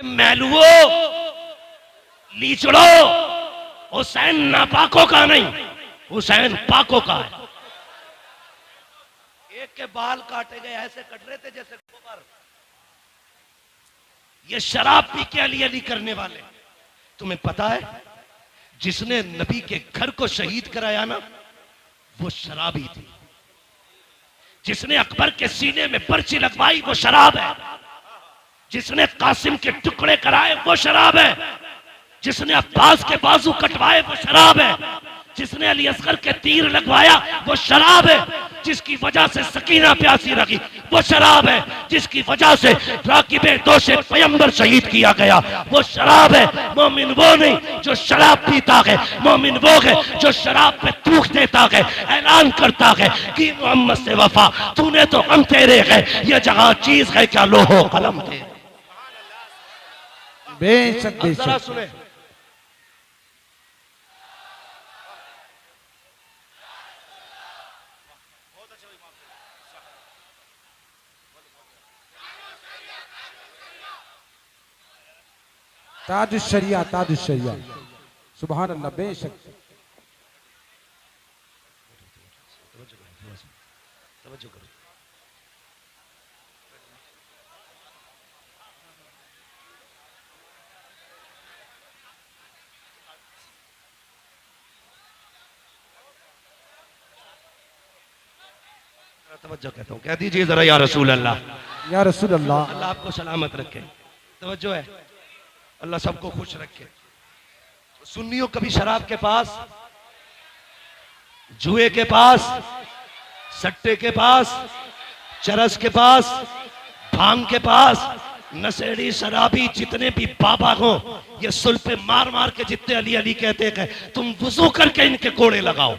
मैलुओ लीचड़ो, हुसैन नापाकों का नहीं, हुसैन पाकों का है। एक के बाल काटे गए, ऐसे कट रहे थे जैसे गोबर। ये शराब पी के अली अली करने वाले। तुम्हें पता है जिसने नबी के घर को शहीद कराया ना, वो शराबी थी। जिसने अकबर के सीने में पर्ची लगवाई वो शराब है। जिसने कासिम के टुकड़े कराए वो शराब है। जिसने अब्बास के बाजू कटवाए वो शराब है। जिसने अली असगर के तीर लगवाया वो शराब है। जिसकी वजह से सकीना प्यासी रखी वो शराब है। जिसकी वजह से राकिबे दोषे पैगंबर शहीद किया गया वो शराब है। मोमिन वो नहीं जो शराब पीता है, मोमिन वो है जो शराब पे थूक देता है, ऐलान करता है कि मोहम्मद से वफा, तूने तो हम तेरे है, ये जहां चीज है क्या लोहो कलम थे। बेशक जरा सुने, ताजुश शरिया, ताजुश शरिया, सुभान अल्लाह। बेशक तवज्जो करो। तवज्जो कहता हूँ, कह दीजिए जरा या रसूल अल्लाह, या रसूल अल्लाह। अल्लाह आपको सलामत रखे। तवज्जो है, अल्लाह सबको खुश रखे। सुन्नियों कभी शराब के पास, जुए के पास, सट्टे के पास, चरस के पास, भांग के पास, नशेड़ी शराबी जितने भी बाबा हो, ये सुल पे मार मार के जितने अली अली कहते हैं, तुम वुजू करके इनके कोड़े लगाओ,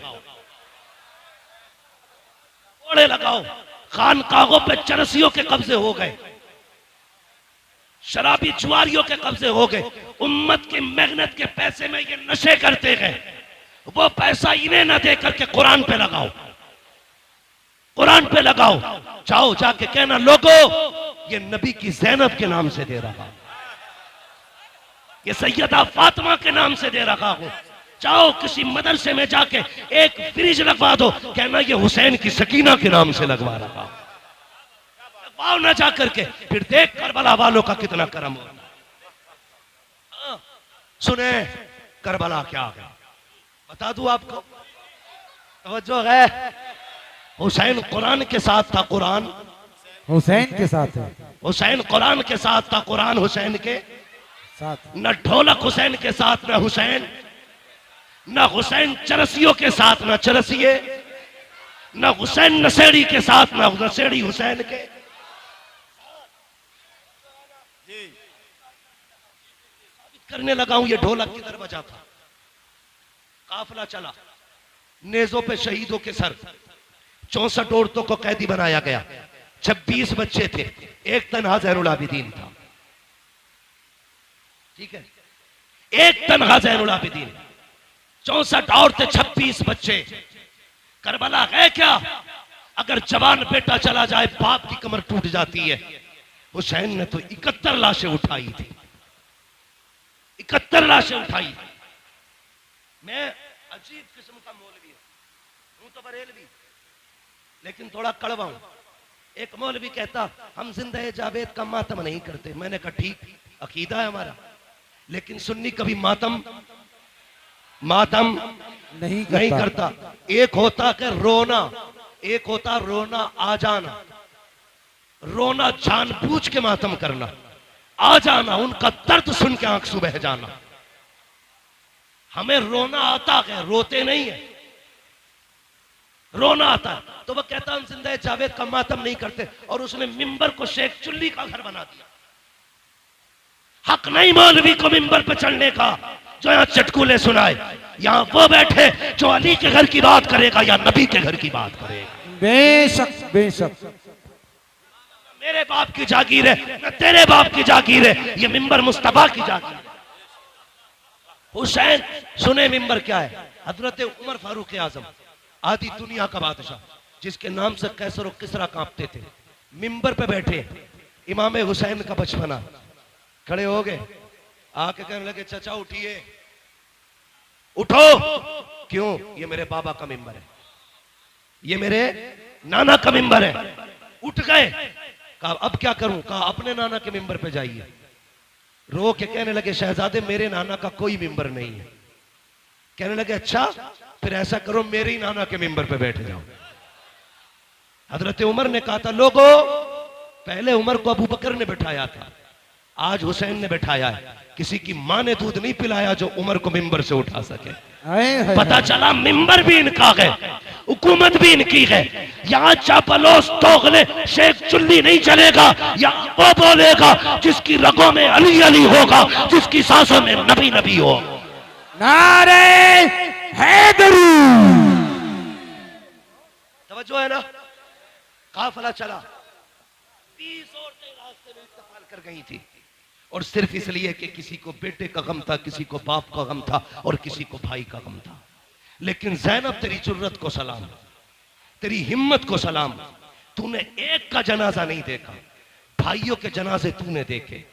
कोड़े लगाओ। खानकाहों पे चरसियों के कब्जे हो गए, शराबी जुआरियों के कब्जे हो गए। उम्मत की मेहनत के पैसे में ये नशे करते गए, वो पैसा इन्हें ना दे करके कुरान पे लगाओ, कुरान पे लगाओ। जाओ जाके कहना, लोगों ये नबी की ज़ैनब के नाम से दे रहा, ये सैयदा फातिमा के नाम से दे रहा हो। जाओ किसी मदरसे में जाके एक फ्रिज लगवा दो, कहना ये हुसैन की सकीना के नाम से लगवा रहा, लगवाओ ना जा करके, फिर देख करबला वालों का कितना करम हो। सुने करबला क्या है बता दूं आपको, तवज्जो है। हुसैन कुरान के साथ था, कुरान हुसैन के साथ है, हुसैन कुरान के साथ था, कुरान हुसैन के साथ। न ढोलक हुसैन के साथ न हुसैन, न हुसैन चरसियों के साथ न चरसिए, न हुसैन नशेड़ी के साथ न नशेड़ी हुसैन के। करने लगा हूं, ये ढोलक किधर बजा था। काफिला चला, नेजों पे शहीदों के सर, 64 औरतों को कैदी बनाया गया, 26 बच्चे थे, एक तन्हा ज़ैनुल आबिदीन था। ठीक है, एक तन्हा ज़ैनुल आबिदीन, 64 औरतें, 26 बच्चे। करबला है क्या? अगर जवान बेटा चला जाए बाप की कमर टूट जाती है। हुसैन ने तो 71 लाशें उठाई थी, 71 लाशें उठाई थी। मैं अजीब किस्म का मौलवी हूं तो बरेलवी, लेकिन थोड़ा कड़वा हूं। एक मौलवी कहता हम जिंदा जावेद का मातम नहीं करते। मैंने कहा ठीक, अकीदा है हमारा, लेकिन सुन्नी कभी मातम नहीं करता। एक होता कि रोना, एक होता रोना आ जाना। रोना जानबूझ के मातम करना, आ जाना उनका दर्द सुन के आंख बह जाना। हमें रोना आता है, रोते नहीं है, रोना आता है। तो वह कहता हम जिंदा जावेद का मातम नहीं करते, और उसने मिंबर को शेख चुल्ली का घर बना दिया। हक नहीं मौलवी को मिंबर पर चढ़ने का जो यहाँ चटकुले सुनाए। यहाँ वो बैठे जो अली के घर की बात करेगा या नबी के घर की बात करेगा। बेशक बेशक, मेरे बाप की जागीर है न तेरे बाप की जागीर है, ये मिंबर मुस्तफा की जागीर है। हुसैन सुने मिंबर क्या है? हजरत उमर फारूक आजम, आधी दुनिया का बादशाह, जिसके नाम से कैसर और किसरा कांपते थे, मिंबर पे बैठे। इमाम हुसैन का बचपना, खड़े हो गए, आके कहने लगे चाचा उठिए, उठो। क्यों? ये मेरे बाबा का मिंबर है, ये मेरे नाना का मिंबर है। उठ गए, कहा अब क्या करूं? कहा अपने नाना के मिंबर पे जाइए। रो के कहने लगे शहजादे मेरे नाना का कोई मिंबर नहीं है। कहने लगे अच्छा, फिर ऐसा करो मेरे ही नाना के मिंबर पे बैठ जाओ। हजरत उमर ने कहा था लोगों, पहले उमर को अबू बकर ने बिठाया था, आज हुसैन ने बिठाया है। किसी की मां ने दूध नहीं पिलाया जो उमर को मिंबर से उठा सके। पता चला मिंबर भी इनका है, हुकूमत भी इनकी है। यहाँ चापलोस तोगले शेख चुल्ली नहीं चलेगा, यहाँ वो बोलेगा जिसकी रगों में अली अली होगा, जिसकी सांसों में नबी नबी हो। नारे हैदरी। तवज्जो है ना? काफिला चला, 20 औरतें रास्ते में इंतकाल कर गई थी, और सिर्फ इसलिए कि किसी को बेटे का गम था, किसी को बाप का गम था, और किसी को भाई का गम था। लेकिन ज़ैनब तेरी जुर्रत को सलाम, तेरी हिम्मत को सलाम। तूने एक का जनाजा नहीं देखा, भाइयों के जनाजे तूने देखे,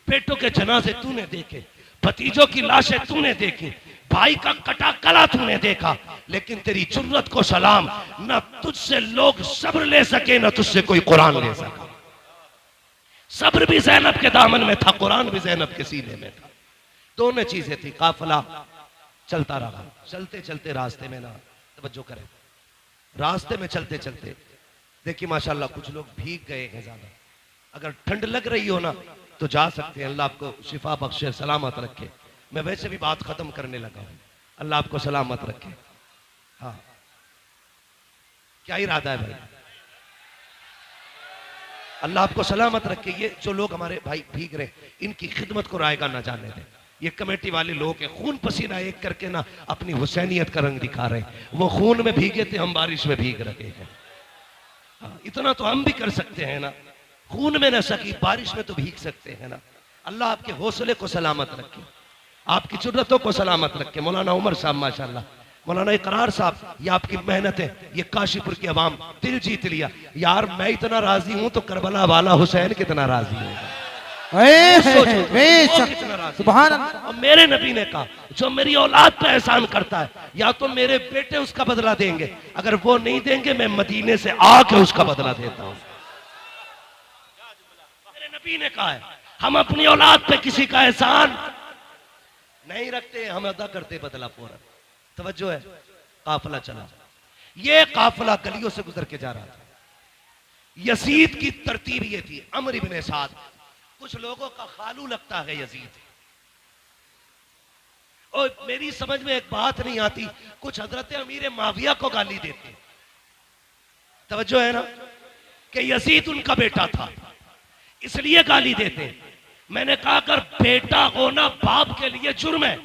बेटों के जनाजे तूने देखे, भतीजों की लाशें तूने देखी, भाई का कटा कला तूने देखा। लेकिन तेरी जुर्रत को सलाम, ना तुझसे लोग सब्र ले सके, ना तुझसे कोई कुरान ले सका। सब्र भी ज़ैनब के दामन में था, कुरान भी ज़ैनब के सीने में था। दोनों चीजें थी। काफिला चलता रहा, चलते चलते रास्ते में ना, तवज्जो करें, रास्ते में चलते चलते देखिए माशाल्लाह कुछ लोग भीग गए हैं ज्यादा। अगर ठंड लग रही हो ना तो जा सकते हैं, अल्लाह आपको शिफा बख्शे, सलामत रखे। मैं वैसे भी बात खत्म करने लगा हूं, अल्लाह आपको सलामत रखे। हाँ, क्या इरादा है भाई? अल्लाह आपको सलामत रखे। ये जो लोग हमारे भाई भीग रहे, इनकी खिदमत को रायगा ना जाने दें। ये कमेटी वाले लोग हैं, खून पसीना एक करके ना अपनी हुसैनियत का रंग दिखा रहे हैं। वो खून में भीगे थे, हम बारिश में भीग रहे हैं। हाँ, इतना तो हम भी कर सकते हैं ना, खून में न सकी बारिश में तो भीग सकते हैं ना। अल्लाह आपके हौसले को सलामत रखे, आपकी जुर्रतों को सलामत रखे। मौलाना उमर साहब माशाल्लाह, मौलाना इकरार साहब, ये आपकी मेहनत है, ये काशीपुर की आवाम दिल जीत लिया। यार मैं इतना राजी हूं तो करबला वाला हुसैन कितना राजी होगा। सुभान अल्लाह। और मेरे नबी ने कहा जो मेरी औलाद पे एहसान करता है, या तो मेरे बेटे उसका बदला देंगे, अगर वो नहीं देंगे मैं मदीने से आके उसका बदला देता हूं। मेरे नबी ने कहा है हम अपनी औलाद पे किसी का एहसान नहीं रखते, हम अदा करते बदला फौरन। तवज्जो है? काफिला चला, ये काफिला गलियों से गुजर के जा रहा था। यजीद की तरतीब ये थी, अमर इब्ने साद, कुछ लोगों का खालू लगता है यजीद। और मेरी समझ में एक बात नहीं आती, कुछ हजरत अमीर माविया को गाली देते। तवज्जो है ना? कि यजीद उनका बेटा था इसलिए गाली देते। मैंने कहा अगर बेटा होना बाप के लिए जुर्म है,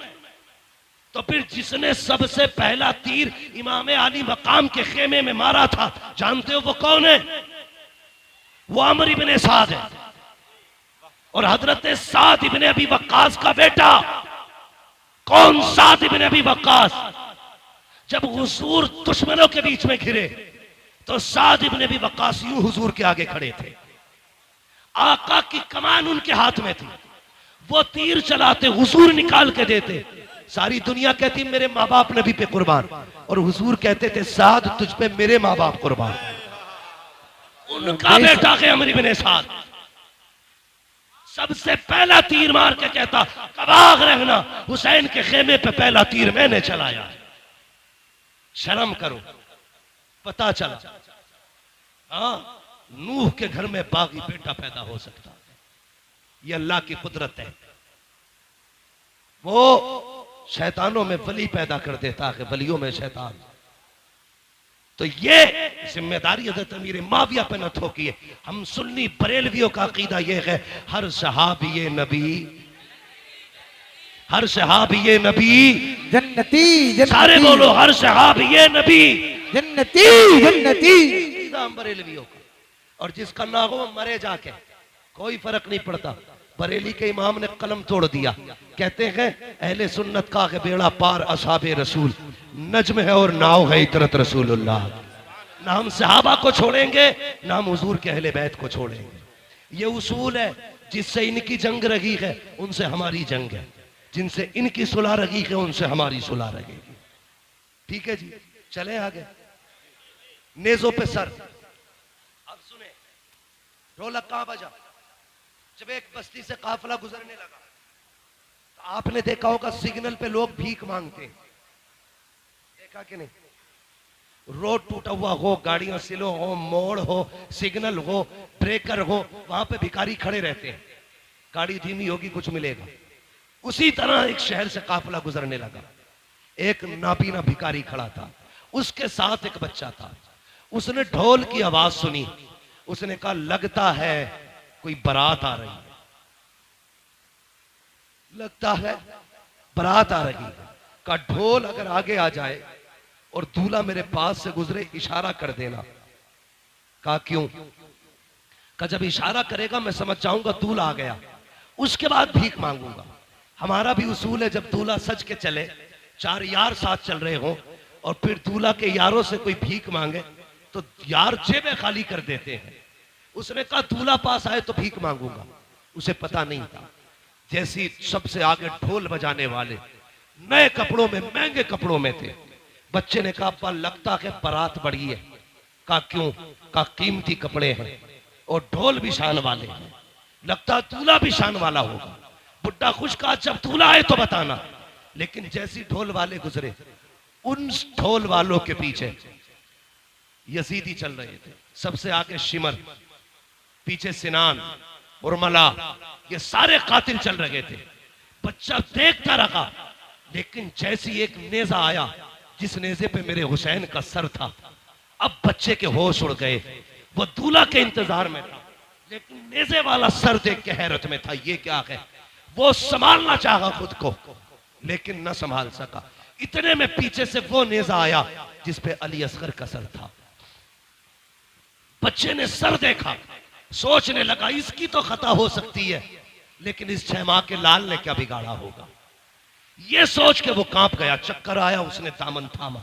तो फिर जिसने सबसे पहला तीर इमाम अली मकाम के खेमे में मारा था, जानते हो वो कौन है? वो अमर इब्ने साद है, और हजरत साद इब्ने अबी वक्कास का बेटा। कौन साद इब्ने अबी वक्कास? जब हुजूर दुश्मनों के बीच में घिरे तो साद इब्ने अबी वक्कास यूं हुजूर के आगे खड़े थे, आका की कमान उनके हाथ में थी, वो तीर चलाते, हुजूर निकाल के देते। सारी दुनिया कहती मेरे माँ बाप नबी पे कुर्बान, और हुजूर कहते थे साद तुझ पे मेरे माँ बाप कुर्बान। उनका बेटा है अमर इब्ने साद, सबसे पहला तीर मार के कहता कबाग रहना, हुसैन के खेमे पे पहला तीर मैंने चलाया। शर्म करो। पता चला हाँ, नूह के घर में बागी बेटा पैदा हो सकता है, ये अल्लाह की कुदरत है। वो शैतानों में वली पैदा कर देता है, वलियों में शैतान। तो ये जिम्मेदारी हज़रत अमीर माविया पे न थोकिए। हम सुन्नी बरेलवियों का अकीदा ये है हर सहाबी नबी, हर सहाबी नबी जन्नती, जन्नती। सारे बोलो हर सहाबी नबी जन्नती, जन्नती। बरेलवियों का, और जिसका ना हो मरे जाके, कोई फर्क नहीं पड़ता। बरेली के इमाम ने कलम तोड़ दिया, कहते हैं अहले सुन्नत का है बेड़ा पार असहाबे रसूल, नज्म है और नाव है इतरत रसूलुल्लाह। ना हम सहाबा को छोड़ेंगे, ना हम हुजूर के अहले बैत को छोड़ेंगे। ये उसूल है, जिससे इनकी जंग रही है उनसे हमारी जंग है, जिनसे इनकी सुलह रही है उनसे हमारी सुलह रहेगी। ठीक है जी, चले आगे। नेजों पे सर। अब सुने, ढोलक कहां बजा? जब एक बस्ती से काफिला गुजरने लगा तो आपने देखा होगा सिग्नल पे लोग भीख मांगते हैं, देखा कि नहीं? रोड टूटा हुआ हो, गाड़ियां स्लो हो, मोड़ हो, सिग्नल हो, ब्रेकर हो, वहां पे भिखारी खड़े रहते हैं, गाड़ी धीमी होगी कुछ मिलेगा। उसी तरह एक शहर से काफिला गुजरने लगा, एक नापीना भिखारी खड़ा था, उसके साथ एक बच्चा था। उसने ढोल की आवाज सुनी, उसने कहा लगता है कोई बारात आ रही है, लगता है बारात आ रही है। का ढोल अगर आगे आ जाए और दूल्हा मेरे पास से गुजरे इशारा कर देना। कहा क्यों? का जब इशारा करेगा मैं समझ जाऊंगा दूल्हा आ गया, उसके बाद भीख मांगूंगा। हमारा भी उसूल है जब दूल्हा सज के चले, चार यार साथ चल रहे हो और फिर दूल्हा के यारों से कोई भीख मांगे तो यार जेबें खाली कर देते हैं। उसने कहा दूल्हा पास आए तो भीख मांगूंगा। उसे पता नहीं था, जैसी सबसे आगे ढोल बजाने वाले नए कपड़ों में, महंगे कपड़ों में थे। बच्चे ने कहा अब्बा लगता है बारात बड़ी है। कहा क्यों? कहा कीमती कपड़े हैं और ढोल भी शान वाले हैं, लगता दूल्हा भी शान वाला होगा। बुड्ढा खुश कहा जब दूल्हा आए तो बताना। लेकिन जैसी ढोल वाले गुजरे, उन ढोल वालों के पीछे यजीदी चल रहे थे। सबसे आगे शिमर, पीछे सिनान, उर्मला, ये सारे कातिल चल रहे थे। बच्चा देखता रहा, लेकिन जैसी एक नेजा आया जिस नेजे पे मेरे हुसैन का सर था, अब बच्चे के होश उड़ गए। वो दूल्हा के इंतजार में था, लेकिन नेजे वाला सर देख के हैरत में था, ये क्या है? वो संभालना चाहा खुद को, लेकिन न संभाल सका। इतने में पीछे से वो नेजा आया जिस पे अली असगर का सर था। बच्चे ने सर देखा, सोचने लगा इसकी तो खता हो सकती है, लेकिन इस 6 माह के लाल ने क्या बिगाड़ा होगा। ये सोच के वो कांप गया, चक्कर आया, उसने दामन थामा।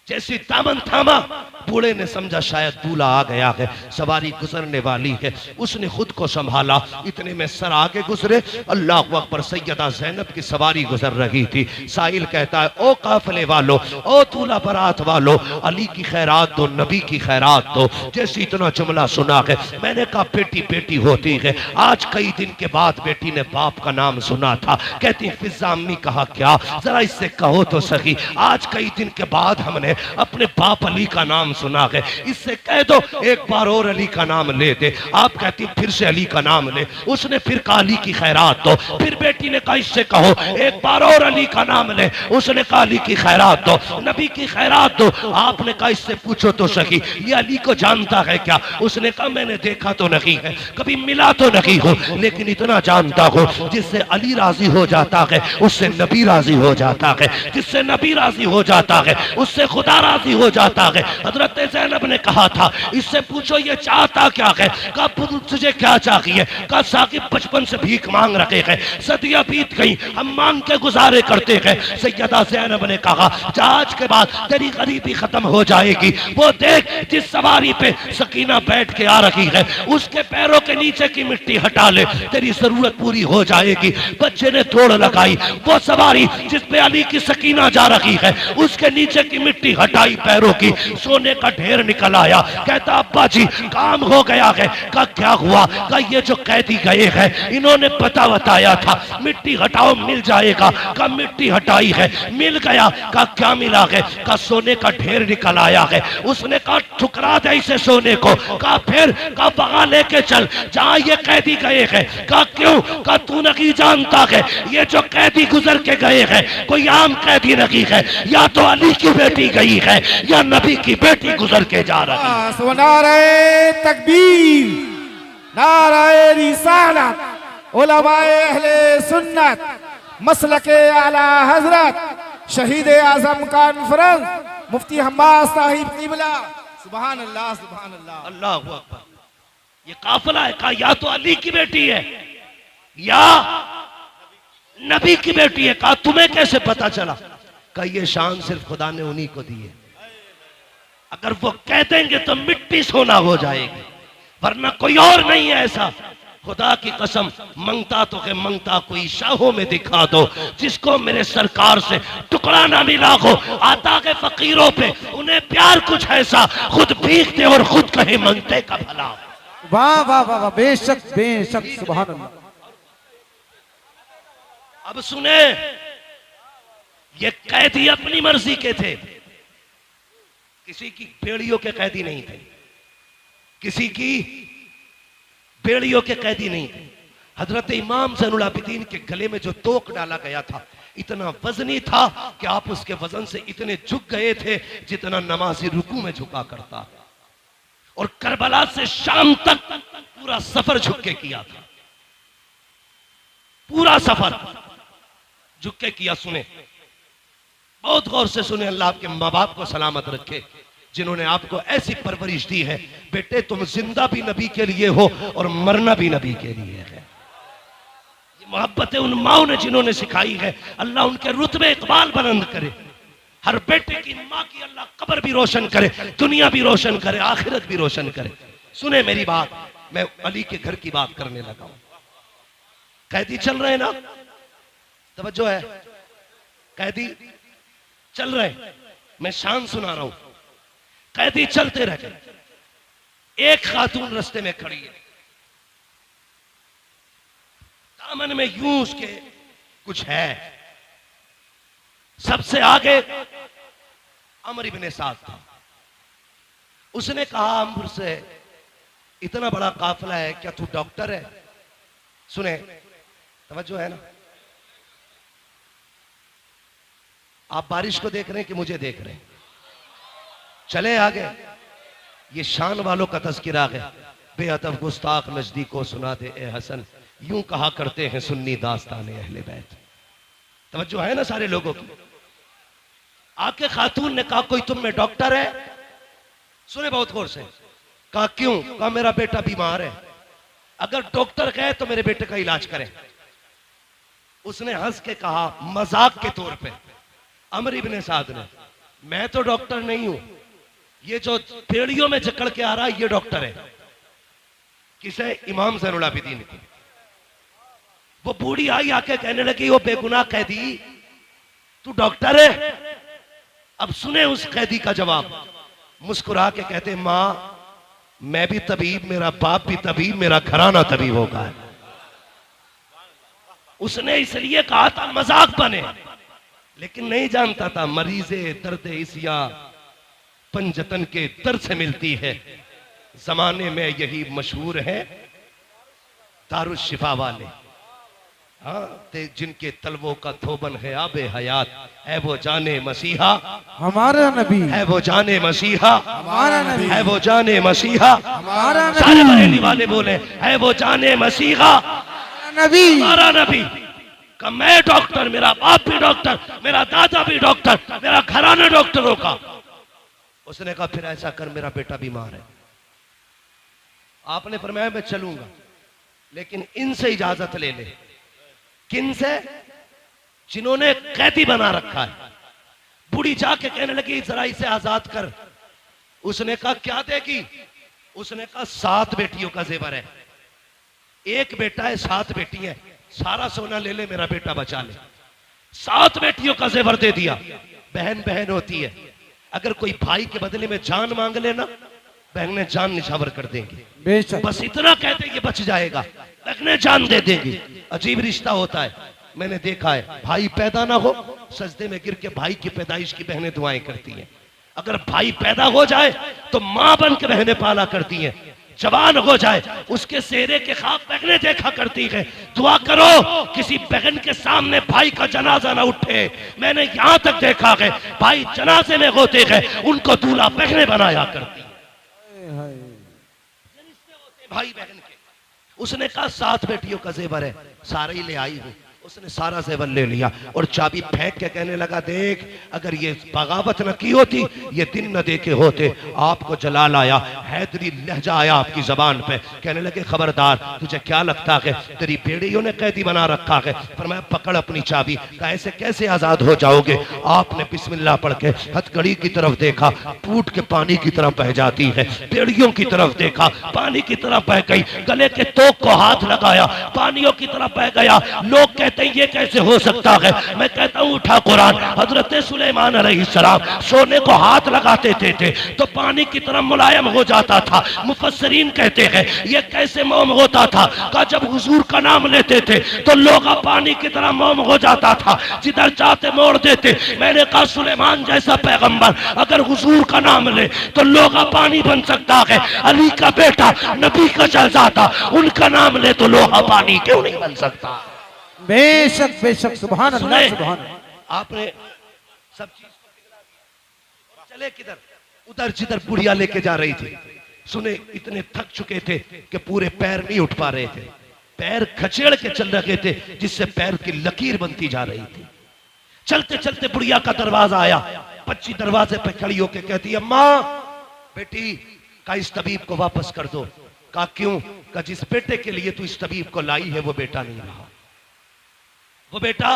जैसी दामन थामा, बूढ़े ने समझा शायद दूल्हा आ गया है, सवारी गुजरने वाली है। उसने खुद को संभाला, इतने में सर आगे गुजरे। अल्लाह अकबर, सैयदा ज़ैनब की सवारी गुजर रही थी। साहिल कहता है ओ काफिले वालों, ओ दूल्हा बारात वालों, अली की खैरात दो, नबी की खैरात दो। जैसे इतना जुमला सुना है, मैंने कहा बेटी बेटी होती है। आज कई दिन के बाद बेटी ने बाप का नाम सुना था। कहती फिजा अम्मी कहा क्या? जरा इससे कहो तो सही, आज कई दिन के बाद हमने अपने बाप अली का नाम सुना है, इससे कह दो एक बार और अली का नाम ले दे। आप कहती फिर से अली का नाम ले। उसने फिर कहा अली की खैरात दो। फिर बेटी ने कहा इससे कहो एक बार और अली का नाम ले। उसने कहा अली की खैरात दो, नबी की खैरात दो। आपने कहा इससे पूछो तो सही, ये अली को जानता है क्या? उसने कहा मैंने देखा तो नहीं है, कभी मिला तो नहीं हो, लेकिन इतना जानता हूं जिससे अली राजी हो जाता है उससे नबी राजी हो जाता है, जिससे नबी राजी हो जाता है उससे खुदा राजी हो जाता है। हजरत ज़ैनब ने कहा था इससे पूछो ये चाहता क्या है? कहा तुझे क्या चाहिए? कहा साकिब बचपन से भीख मांग रखे हैं, सदियां बीत गई, हम मांग के गुजारे करते हैं। सैयदा ज़ैनब ने कहा आज के बाद तेरी गरीबी खत्म हो जाएगी। वो देख जिस सवारी पे सकीना बैठ के आ रही है, उसके पैरों के नीचे की मिट्टी हटा ले, तेरी जरूरत पूरी हो जाएगी। बच्चे ने दौड़ लगाई, वो सवारी जिस पे अली की सकीना जा रही है, उसके नीचे की मिट्टी हटाई, पैरों की, सोने का ढेर निकल आया। कहता अब्बा जी काम हो गया है। कहा क्या हुआ? कहा ये जो कैदी गए हैं इन्होंने पता बताया था मिट्टी हटाओ मिल जाएगा। कहा मिट्टी हटाई है, मिल गया। कहा क्या मिला है? कहा सोने का ढेर निकल आया है। उसने कहा ठुकरा दे इसे सोने को। कहा फिर? कहा वहां लेके चल जहां ये कैदी गए हैं। कहा क्यों? कहा तू नहीं जानता है ये जो कैदी गुजर के गए हैं कोई आम कैदी नहीं है, या तो अली की बेटी गई है या नबी की बेटी गुजर के जा रही है। नारे तकबीर, नारे रिसालत, उलमाए अहले सुन्नत, मसलके आला हजरत, शहीद आजम कॉन्फ्रेंस, मुफ्ती हम्माद साहिब क़िबला। सुभान अल्लाह, सुभान अल्लाह, अल्लाहु अकबर। ये काफिला है, कहा या तो अली की बेटी है या नबी की बेटी है। कहा तुम्हें कैसे पता चला? कहा ये शान सिर्फ खुदा ने उन्हीं को दी है, अगर वो कह देंगे तो मिट्टी सोना हो जाएगी, वरना कोई और नहीं है ऐसा। खुदा की कसम, मंगता तो है मंगता कोई शाहों में दिखा दो, जिसको मेरे सरकार से टुकड़ा ना मिला हो, आता के फकीरों पे उन्हें प्यार कुछ ऐसा, खुद भीखते और खुद कहे मंगते का भला। वाह वाह वाह वाह, बेशक बेशक, सुभान अल्लाह। अब सुने, ये कैदी अपनी मर्जी के थे, किसी की बेड़ियों के कैदी नहीं थे, किसी की बेड़ियों के कैदी नहीं थे। हजरत इमाम ज़ैनुल आबिदीन के गले में जो तोक डाला गया था इतना वजनी था कि आप उसके वजन से इतने झुक गए थे जितना नमाजी रुकू में झुका करता। और करबला से शाम तक पूरा सफर झुक के किया था, पूरा सफर झुक के किया। सुने, बहुत गौर से सुने, अल्लाह आपके माँ बाप को सलामत रखे जिन्होंने आपको ऐसी परवरिश दी है। बेटे, तुम जिंदा भी नबी के लिए हो और मरना भी नबी के लिए है। ये मोहब्बतें उन माओ ने जिन्होंने सिखाई है, अल्लाह उनके रुतबे इकबाल बुलंद करे। हर बेटे की माँ की अल्लाह कब्र भी रोशन करे, दुनिया भी रोशन करे, आखिरत भी रोशन करे। सुने मेरी बात, मैं अली के घर की बात करने लगा हूं। कैदी चल रहे हैं ना, तवज्जो है, कैदी चल रहे, मैं शान सुना रहा हूं। कैदी चलते रहे, एक खातून रास्ते में खड़ी है, दामन में यूं उसके कुछ है। सबसे आगे अमर इब्ने साद था। उसने कहा अमर से, इतना बड़ा काफिला है, क्या तू डॉक्टर है? सुने, तवज्जो है ना, आप बारिश को देख रहे हैं कि मुझे देख रहे हैं? चले आगे, ये शान वालों का तज़किरा है। बेअदब गुस्ताख नजदीको सुना दे ए हसन, यूं कहा करते हैं सुन्नी दास्ताने अहले बैत। तवज्जो है ना सारे लोगों की? आके खातून ने कहा, कोई तुम में डॉक्टर है? सुने बहुत गौर से, कहा क्यों? कहा मेरा बेटा बीमार है, अगर डॉक्टर कहे तो मेरे बेटे का इलाज करें। उसने हंस के कहा मजाक के तौर पे, अमर इब्ने साद ने, मैं तो डॉक्टर नहीं हूं, ये जो पेड़ियों में जकड़ के आ रहा है ये डॉक्टर है। किसे? इमाम ज़ैनुल आबिदीन की। वो बूढ़ी आई, आके कहने लगी, वो बेगुनाह कैदी, तू डॉक्टर है? अब सुने उस कैदी का जवाब, मुस्कुरा के कहते, मां मैं भी तबीब, मेरा बाप भी तबीब, मेरा घराना तबीब होगा। उसने इसलिए कहा था मजाक बने, लेकिन नहीं जानता था मरीज़े दर्द इसिया पंजतन के दर्द से मिलती है। जमाने में यही मशहूर है दारुश शिफा वाले, हाँ, जिनके तलवों का थोबन है आबे हयात, है वो जाने मसीहा हमारा नबी, है वो जाने मसीहा हमारा नबी, है वो जाने मसीहा हमारा नबी, सारे बरेली वाले बोले, है वो जाने मसीहा नबी, हमारा नबी। का मैं डॉक्टर, मेरा बाप भी डॉक्टर, मेरा दादा भी डॉक्टर, मेरा घराना डॉक्टरों का। उसने कहा फिर ऐसा कर, मेरा बेटा बीमार है। आपने फरमाया मैं चलूंगा, लेकिन इनसे इजाजत ले ले। किन से? जिन्होंने कैदी बना रखा है। बूढ़ी जाके कहने लगी जरा इसे आजाद कर। उसने कहा क्या देगी? उसने कहा 7 बेटियों का जेवर है, एक बेटा है 7 बेटी है, सारा सोना ले ले, मेरा बेटा बचा ले। 7 बेटियों का जेवर दे दिया। बहन बहन होती है, अगर कोई भाई के बदले में जान मांग लेना, बहनें जान निछावर कर देंगी। बस इतना कहते ये बच जाएगा, बहनें जान दे देंगी। अजीब रिश्ता होता है, मैंने देखा है। भाई पैदा ना हो, सजदे में गिर के भाई की पैदाइश की बहनें दुआएं करती हैं। अगर भाई पैदा हो जाए तो मां बन के बहनें पाला करती हैं। जवान हो जाए उसके सेहरे के ख्वाब बहनें देखा करती है। दुआ करो किसी बहन के सामने भाई का जनाजा ना उठे। मैंने यहां तक देखा है भाई जनाजे में होते हैं, उनको दूल्हा बहनें बनाया करती है, भाई बहन के। उसने कहा 7 बेटियों का जेवर है, सारे ही ले आई हूं। उसने सारा जेवर ले लिया और चाबी फेंक के कहने लगा, देख अगर ये बगावत न की होती, ये दिन न देखे होते, आपको जलाल आया, हैदरी लहजा आया आपकी जबान पे। कहने लगे, खबरदार, तुझे क्या लगता है तेरी बेड़ियों ने कैदी बना रखा है? फरमाया, पकड़ अपनी चाबी। कहा, ऐसे कैसे आजाद हो जाओगे? आपने बिस्मिल्लाह पढ़ के हथकड़ी की तरफ देखा, टूट के पानी की तरफ बह जाती है। बेड़ियों की तरफ देखा, पानी की तरफ बह गई। गले के तोक को हाथ लगाया, पानियों की तरफ बह गया। लोग कहते हैं ये कैसे हो सकता है? मैं कहता हूं उठा कुरान। हजरत सुलेमान अलैहिस्सलाम सोने को हाथ लगाते थे तो पानी की तरह मुलायम हो जाता था। मुफस्सरीन कहते हैं ये कैसे मोम होता था? का जब हुजूर का नाम लेते थे तो लोग पानी की तरह मोम हो जाता था, जिधर चाहते मोड़ देते। मैंने कहा, सुलेमान जैसा पैगंबर अगर हुजूर का नाम ले तो लोग पानी बन सकता है। अली का बेटा नबी का शहजादा, उनका नाम ले तो लोहा पानी क्यों नहीं बन सकता? बेशक बेशक, सुभान अल्लाह, सुभान अल्लाह। आपने सब चीज चले किधर? उधर जिधर बुढ़िया लेके जा रही थी। सुने, इतने थक चुके थे कि पूरे पैर नहीं उठ पा रहे थे, पैर खचेड़ के चल रहे थे, जिससे पैर की लकीर बनती जा रही थी। चलते चलते बुढ़िया का दरवाजा आया। बच्ची दरवाजे पे खड़ी होके कहती, अम्मा बेटी का इस तबीब को वापस कर दो। कहा, क्यों? का जिस बेटे के लिए तू इस तबीब को लाई है वो बेटा नहीं रहा, वो बेटा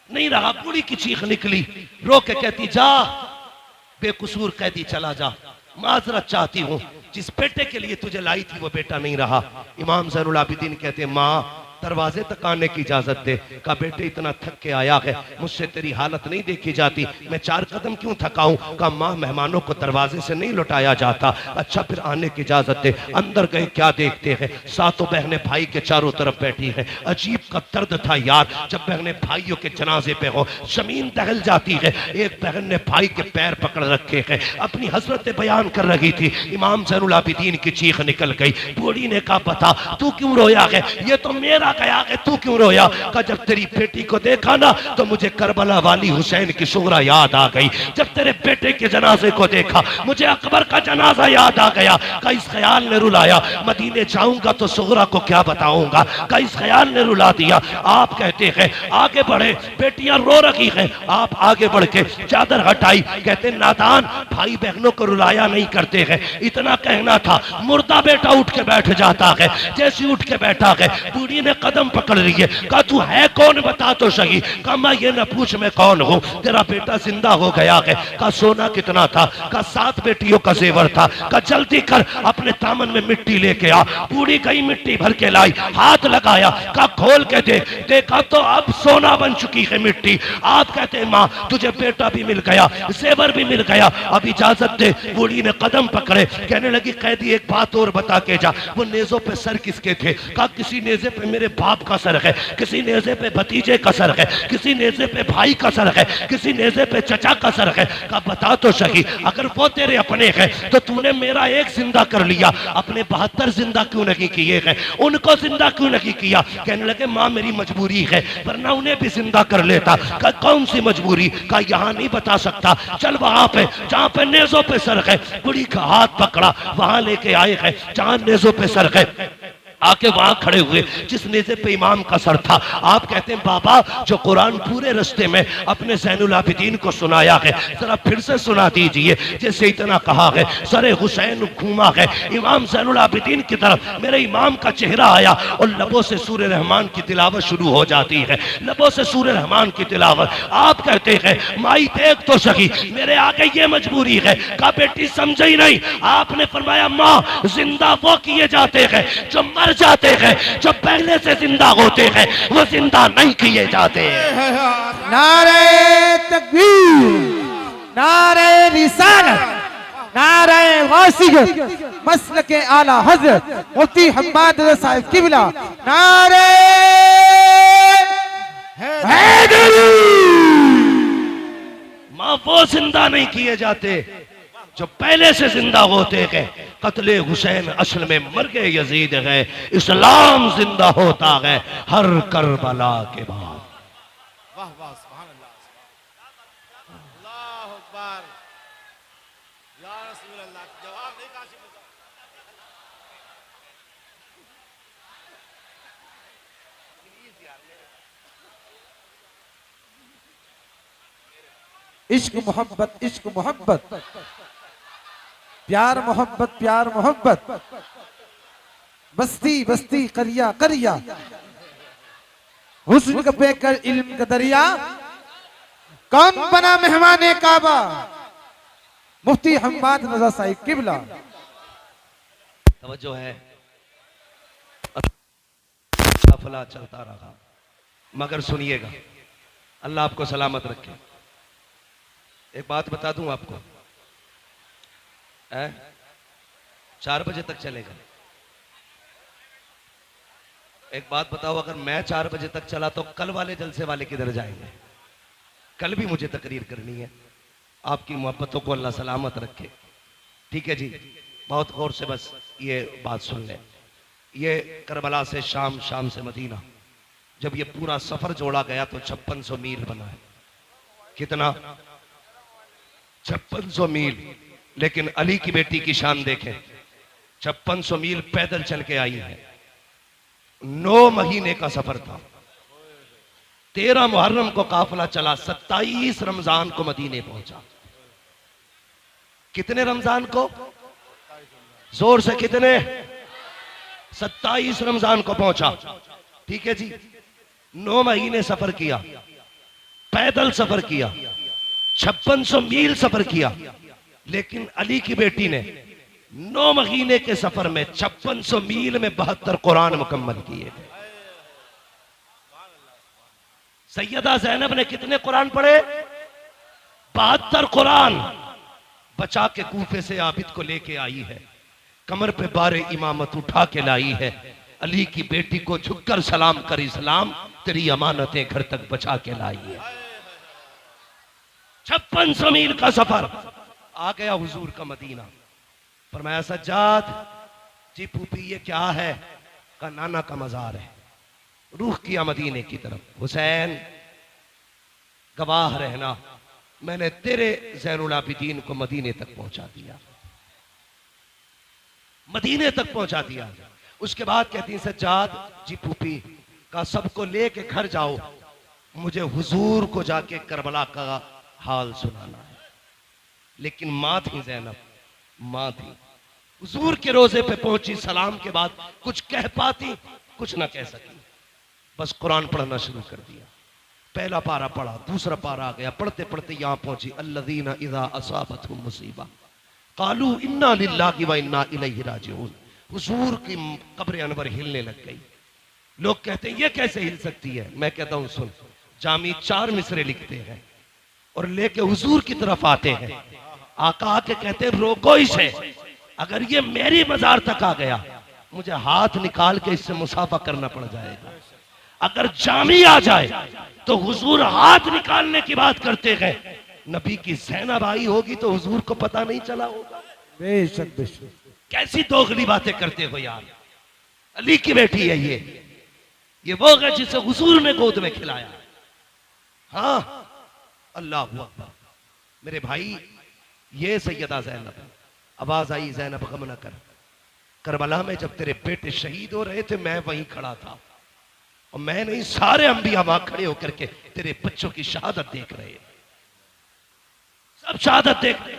नहीं रहा। कुड़ी की चीख निकली, रो के कहती, जा बेकसूर कैदी चला जा, माजरत चाहती हूं, जिस बेटे के लिए तुझे लाई थी वो बेटा नहीं रहा। इमाम ज़ैनुल आबिदीन कहते, माँ दरवाजे तक आने की इजाजत दे। का बेटे इतना थक के आया है, मुझसे तेरी हालत नहीं देखी जाती, मैं 4 कदम क्यों थकाऊं? का माँ मेहमानों को दरवाजे से नहीं लौटाया जाता। अच्छा फिर आने की इजाजत दे। अंदर गए, क्या देखते हैं? सातों बहनें भाई के चारों तरफ बैठी हैं। अजीब का दर्द था यार, जब बहनें भाइयों के जनाजे पे हो, जमीन दहल जाती है। एक बहन ने भाई के पैर पकड़ रखे हैं, अपनी हसरत बयान कर रही थी। इमाम ज़ैनुल आबिदीन की चीख निकल गई। बूढ़ी ने कहा, बता तू क्यों रोया है? ये तो मेरा गया है, तू क्यों रोया? का जब तेरी बेटी को देखा ना तो मुझे करबला वाली हुसैन की सुगरा याद आ गई। जब तेरे बेटे के जनाजे को देखा मुझे अकबर का जनाजा याद आ गया। का इस ख्याल ने रुलाया, मदीने जाऊंगा तो सुगरा को क्या बताऊंगा। का इस ख्याल ने रुला दिया। आप कहते हैं आगे बढ़े, बेटियां रो रही हैं, आप आगे बढ़ के चादर हटाई। कहते नादान, भाई बहनों को रुलाया नहीं करते हैं, इतना कहना था। मुर्दा बेटा उठ के बैठ जाता है, जैसे उठ के बैठा है बूढ़ी ने कदम पकड़ रही है। कहा, तू है कौन, बता तो सही। कहा, मैं ये न पूछ मैं कौन हूँ, तेरा बेटा जिंदा हो गया है। कहा, सोना कितना था? कहा, 7 बेटियों का जेवर था। कहा, जल्दी कर अपने दामन में मिट्टी लेके आ। बूढ़ी गई, मिट्टी भर के लाई, हाथ लगाया। कहा, खोल के दे। देखा तो अब सोना बन चुकी है मिट्टी। आप कहते हैं, माँ तुझे बेटा भी मिल गया, जेवर भी मिल गया, अब इजाजत दे। बूढ़ी ने कदम पकड़े, कहने लगी, कैदी एक बात और बता के जा, वो नेजों पे सर किसके थे? कहा, किसी नेजे पे मेरे बाप का सर है, किसी नेजे पे भतीजे का सर है, किसी नेजे पे भाई का सर है, किसी नेजे पे चचा का सर है। कहा, बता तो सही, अगर वो तेरे अपने हैं तो तूने मेरा एक जिंदा कर लिया, अपने 72 जिंदा क्यों नहीं किए हैं? उनको जिंदा क्यों नहीं किया? कहने लगे, माँ मेरी मजबूरी है, वरना उन्हें भी जिंदा कर लेता। कहा, कौन सी मजबूरी? कहा, यहाँ नहीं बता सकता, चल वहां पे जहाँ पे नेजों पे सर है। बुढ़ी का हाथ पकड़ा, वहां लेके आए हैं जहाँ नेजों पे सर है। आके वहां खड़े हुए जिस नेज़े पे इमाम का सर था। आप कहते हैं, बाबा जो कुरान पूरे रास्ते में अपने ज़ैनुल आबिदीन को सुनाया है, जरा फिर से सुना दीजिए। जैसे इतना कहा है, सरे हुसैन घूमा है इमाम ज़ैनुल आबिदीन की तरफ, मेरे इमाम का चेहरा आया और लबों से सूरे रहमान की तिलावत शुरू हो जाती है, लबों से सूरे रहमान की तिलावत। आप कहते हैं, माई देख तो सही, मेरे आगे ये मजबूरी है। का बेटी समझे ही नहीं। आपने फरमाया, माँ जिंदा वो किए जाते हैं जो मर जाते हैं, जो पहले से जिंदा होते हैं वो जिंदा नहीं किए जाते। नारे तकबीर, नारे रिसालत, नारे वासियत, मसलक आला हजरत मुफ्ती हम्माद रज़ा साहिब किबला, नारे हैदरी। मां वो जिंदा नहीं किए जाते जो पहले से जिंदा होते हैं। कत्ले हुसैन असल में मर गए यजीद है, इस्लाम जिंदा होता है हर करबला के बाद। वाह वाह, सुभान अल्लाह, अल्लाहु अकबर, या रसूल अल्लाह। जवाब नहीं काशिफ होता। इश्क मोहब्बत, इश्क मोहब्बत, प्यार मोहब्बत, प्यार मोहब्बत, बस्ती बस्ती करिया करिया, हुस्न का बेकर इल्म का दरिया, कौन बना मेहमाने काबा, मुफ्ती हम्माद रजा साहिब किबला। तवज्जो है, काफिला चलता रहा, मगर सुनिएगा, अल्लाह आपको सलामत रखे। एक बात बता दूं आपको, 4 बजे तक चलेगा। एक बात बताओ, अगर मैं 4 बजे तक चला तो कल वाले जलसे वाले किधर जाएंगे? कल भी मुझे तकरीर करनी है। आपकी मोहब्बतों को अल्लाह सलामत रखे। ठीक है जी, बहुत गौर से बस ये बात सुन लें। ये करबला से शाम, शाम से मदीना, जब ये पूरा सफर जोड़ा गया तो 5600 मील बना है। कितना? 5600 मील। लेकिन अली की बेटी की शान देखें, 5600 मील पैदल चल के आई है। 9 महीने का सफर था। 13 मुहर्रम को काफिला चला, 27 रमजान को मदीने पहुंचा। कितने रमजान को? जोर से कितने? 27 रमजान को पहुंचा। ठीक है जी, 9 महीने सफर किया, पैदल सफर किया, 5600 मील सफर किया। लेकिन अली की बेटी ने 9 महीने के सफर में 5600 मील में 72 कुरान मुकम्मल किए थे। सैयदा ज़ैनब ने कितने कुरान पढ़े? 72 कुरान बचा के कूफे से आबिद को लेके आई है, कमर पे बारे इमामत उठा के लाई है। अली की बेटी को झुककर सलाम कर, इस्लाम तेरी अमानतें घर तक बचा के लाई है। 5600 मील का सफर, आ गया हुजूर का मदीना। फरमाया सज्जाद जी फूफी ये क्या है? का नाना का मजार है। रूह किया मदीने की तरफ। हुसैन गवाह रहना, मैंने तेरे ज़ैनुल आबिदीन को मदीने तक पहुंचा दिया, मदीने तक पहुंचा दिया। उसके बाद कहती हैं सज्जाद जी फूफी का सबको लेके घर जाओ, मुझे हुजूर को जाके करबला का हाल सुनाना है। लेकिन मां थी ज़ैनब, मां थी। हुजूर के रोजे पे पहुंची, सलाम के बाद कुछ कह पाती, कुछ ना कह सकी, बस कुरान पढ़ना शुरू कर दिया। पहला पारा पढ़ा, दूसरा पारा आ गया, पढ़ते पढ़ते यहां पहुंची, अल्लज़ीना इज़ा असाबतहुम मुसीबा क़ालू इन्ना लिल्लाहि व इन्ना इलैहि राजिऊन। हुजूर की कब्र अनवर हिलने लग गई। लोग कहते हैं ये कैसे हिल सकती है? मैं कहता हूं सुन, जामी 4 मिसरे लिखते हैं और लेके हुजूर की तरफ आते हैं। आका आके कहते हैं रोको इसे, अगर ये मेरी मजार तक आ गया मुझे हाथ निकाल के इससे मुसाफा करना पड़ जाएगा। अगर जामी आ जाए तो हुजूर हाथ निकालने की बात करते गए, नबी की ज़ैनब आई होगी तो हुजूर को पता नहीं चला होगा। बेशक बेशक। कैसी दोगली बातें करते हो यार। अली की बेटी है ये वो है जिसे हुजूर ने गोद में खिलाया। हाँ, अल्लाह अकबर। मेरे भाई, ये सैयदा ज़ैनब है। आवाज आई ज़ैनब गम न कर, करबला में जब तेरे बेटे शहीद हो रहे थे मैं वहीं खड़ा था, और मैं नहीं सारे अंबिया वहां खड़े होकर के तेरे बच्चों की शहादत देख रहे, सब शहादत देख रहे।